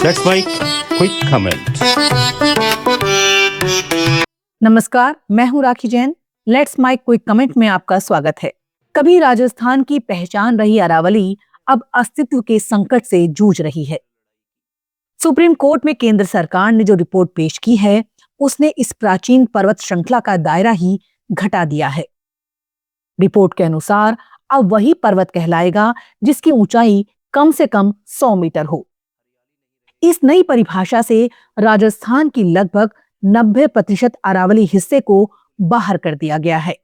Let's make quick comment. नमस्कार, मैं हूं Rakhi Jain. Let's my quick comment में आपका स्वागत है। कभी राजस्थान की पहचान रही अरावली अब अस्तित्व के संकट से जूझ रही है। सुप्रीम कोर्ट में केंद्र सरकार ने जो रिपोर्ट पेश की है, उसने इस प्राचीन पर्वत श्रृंखला का दायरा ही घटा दिया है। रिपोर्ट के अनुसार अब वही पर्वत कहलाएगा जिसकी ऊंचाई कम से कम 100 मीटर हो। इस नई परिभाषा से राजस्थान की लगभग 90% अरावली हिस्से को बाहर कर दिया गया है।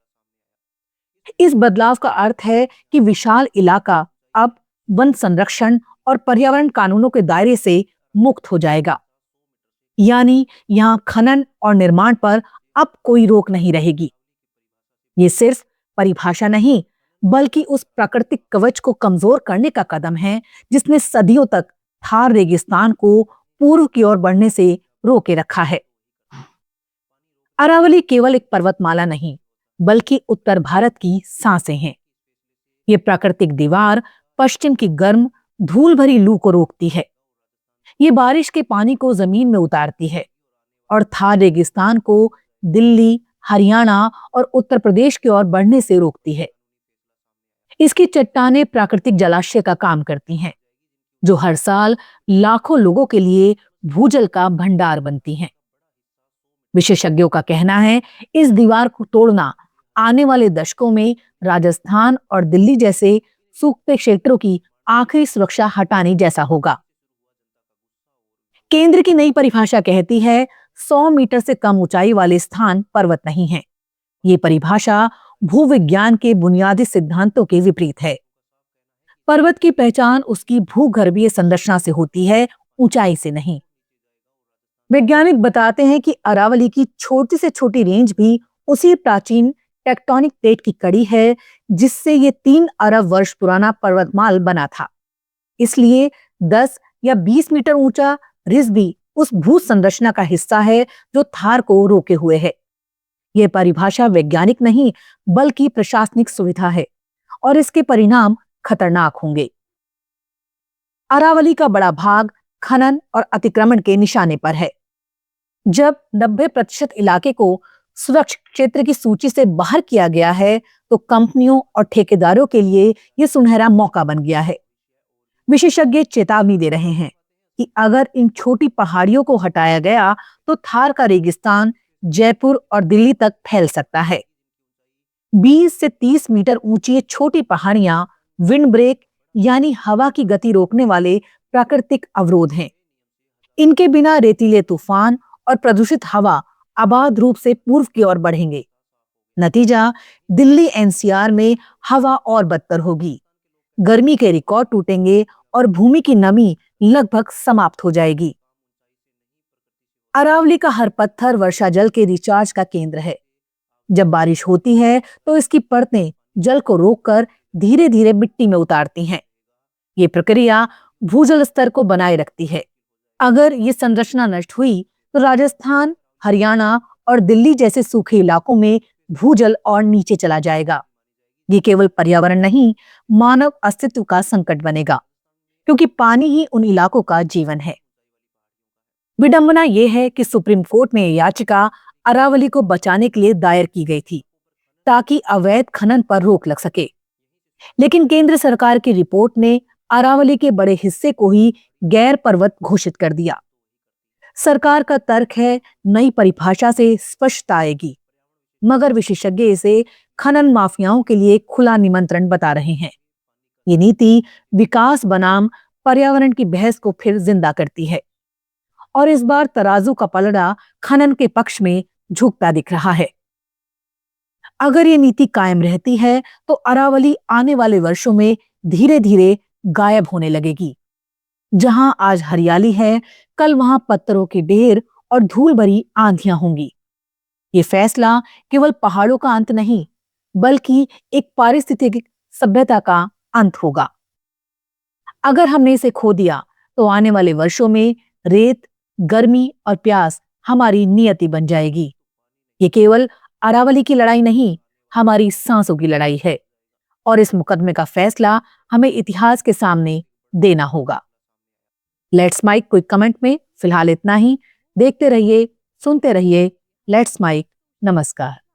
इस बदलाव का अर्थ है कि विशाल इलाका अब वन संरक्षण और पर्यावरण कानूनों के दायरे से मुक्त हो जाएगा। यानी यहां खनन और निर्माण पर अब कोई रोक नहीं रहेगी। ये सिर्फ परिभाषा नहीं, बल्कि उस प्राकृतिक कवच को कमजोर करने का कदम है जिसने सदियों तक थार रेगिस्तान को पूर्व की ओर बढ़ने से रोके रखा है। अरावली केवल एक पर्वतमाला नहीं, बल्कि उत्तर भारत की सांसें हैं। ये प्राकृतिक दीवार पश्चिम की गर्म धूल भरी लू को रोकती है। ये बारिश के पानी को जमीन में उतारती है और थार रेगिस्तान को दिल्ली, हरियाणा और उत्तर प्रदेश की ओर बढ़ने से रोकती है। इसकी चट्टानें प्राकृतिक जलाशय का काम करती हैं, जो हर साल लाखों लोगों के लिए भूजल का भंडार बनती हैं। विशेषज्ञों का कहना है, इस दीवार को तोड़ना आने वाले दशकों में राजस्थान और दिल्ली जैसे सूखते क्षेत्रों की आखिरी सुरक्षा हटाने जैसा होगा। केंद्र की नई परिभाषा कहती है 100 मीटर से कम ऊंचाई वाले स्थान पर्वत नहीं हैं। ये परिभाषा भूविज्ञान के बुनियादी सिद्धांतों के विपरीत है। पर्वत की पहचान उसकी भूगर्भीय संरचना से होती है, ऊंचाई से नहीं। वैज्ञानिक बताते हैं कि अरावली की छोटी से छोटी रेंज भी उसी प्राचीन टेक्टोनिक प्लेट की कड़ी है जिससे ये 3 अरब वर्ष पुराना पर्वतमाल बना था। इसलिए 10 या 20 मीटर ऊंचा रिज भी उस भू संरचना का हिस्सा है जो थार को रोके हुए है। यह परिभाषा वैज्ञानिक नहीं, बल्कि प्रशासनिक सुविधा है और इसके परिणाम खतरनाक होंगे। अरावली का बड़ा भाग खनन और अतिक्रमण के निशाने पर है। जब 90% इलाके को सुरक्षित क्षेत्र की सूची से बाहर किया गया है, तो कंपनियों और ठेकेदारों के लिए यह सुनहरा मौका बन गया है। विशेषज्ञ चेतावनी दे रहे हैं कि अगर इन छोटी पहाड़ियों को हटाया गया तो थार का रेगिस्तान जयपुर और दिल्ली तक फैल सकता है। 20 से 30 मीटर ऊंची ये छोटी पहाड़ियां विंड ब्रेक यानी हवा की गति रोकने वाले प्राकृतिक अवरोध हैं। इनके बिना रेतीले तूफान और प्रदूषित हवा अबाध रूप से पूर्व की ओर बढ़ेंगे। नतीजा, दिल्ली एनसीआर में हवा और बदतर होगी, गर्मी के रिकॉर्ड टूटेंगे और भूमि की नमी लगभग समाप्त हो जाएगी। अरावली का हर पत्थर वर्षा जल के रिचार्ज का केंद्र है। जब बारिश होती है तो इसकी परतें जल को रोककर धीरे धीरे मिट्टी में उतारती हैं। ये प्रक्रिया भूजल स्तर को बनाए रखती है। अगर ये संरचना नष्ट हुई तो राजस्थान, हरियाणा और दिल्ली जैसे सूखे इलाकों में भूजल और नीचे चला जाएगा। ये केवल पर्यावरण नहीं, मानव अस्तित्व का संकट बनेगा, क्योंकि पानी ही उन इलाकों का जीवन है। विडंबना यह है कि सुप्रीम कोर्ट में याचिका अरावली को बचाने के लिए दायर की गई थी, ताकि अवैध खनन पर रोक लग सके। लेकिन केंद्र सरकार की रिपोर्ट ने अरावली के बड़े हिस्से को ही गैर पर्वत घोषित कर दिया। सरकार का तर्क है, नई परिभाषा से स्पष्टता आएगी, मगर विशेषज्ञ इसे खनन माफियाओं के लिए खुला निमंत्रण बता रहे हैं। ये नीति विकास बनाम पर्यावरण की बहस को फिर जिंदा करती है और इस बार तराजू का पलड़ा खनन के पक्ष में झुकता दिख रहा है। अगर ये नीति कायम रहती है तो अरावली आने वाले वर्षों में धीरे धीरे गायब होने लगेगी। जहां आज हरियाली है, कल वहां पत्थरों के ढेर और धूल भरी आंधियां होंगी। ये फैसला केवल पहाड़ों का अंत नहीं, बल्कि एक पारिस्थितिक सभ्यता का अंत होगा। अगर हमने इसे खो दिया तो आने वाले वर्षों में रेत, गर्मी और प्यास हमारी नियति बन जाएगी। ये केवल अरावली की लड़ाई नहीं, हमारी सांसों की लड़ाई है और इस मुकदमे का फैसला हमें इतिहास के सामने देना होगा। लेट्स माइक क्विक कमेंट में फिलहाल इतना ही। देखते रहिए, सुनते रहिए लेट्स माइक। नमस्कार।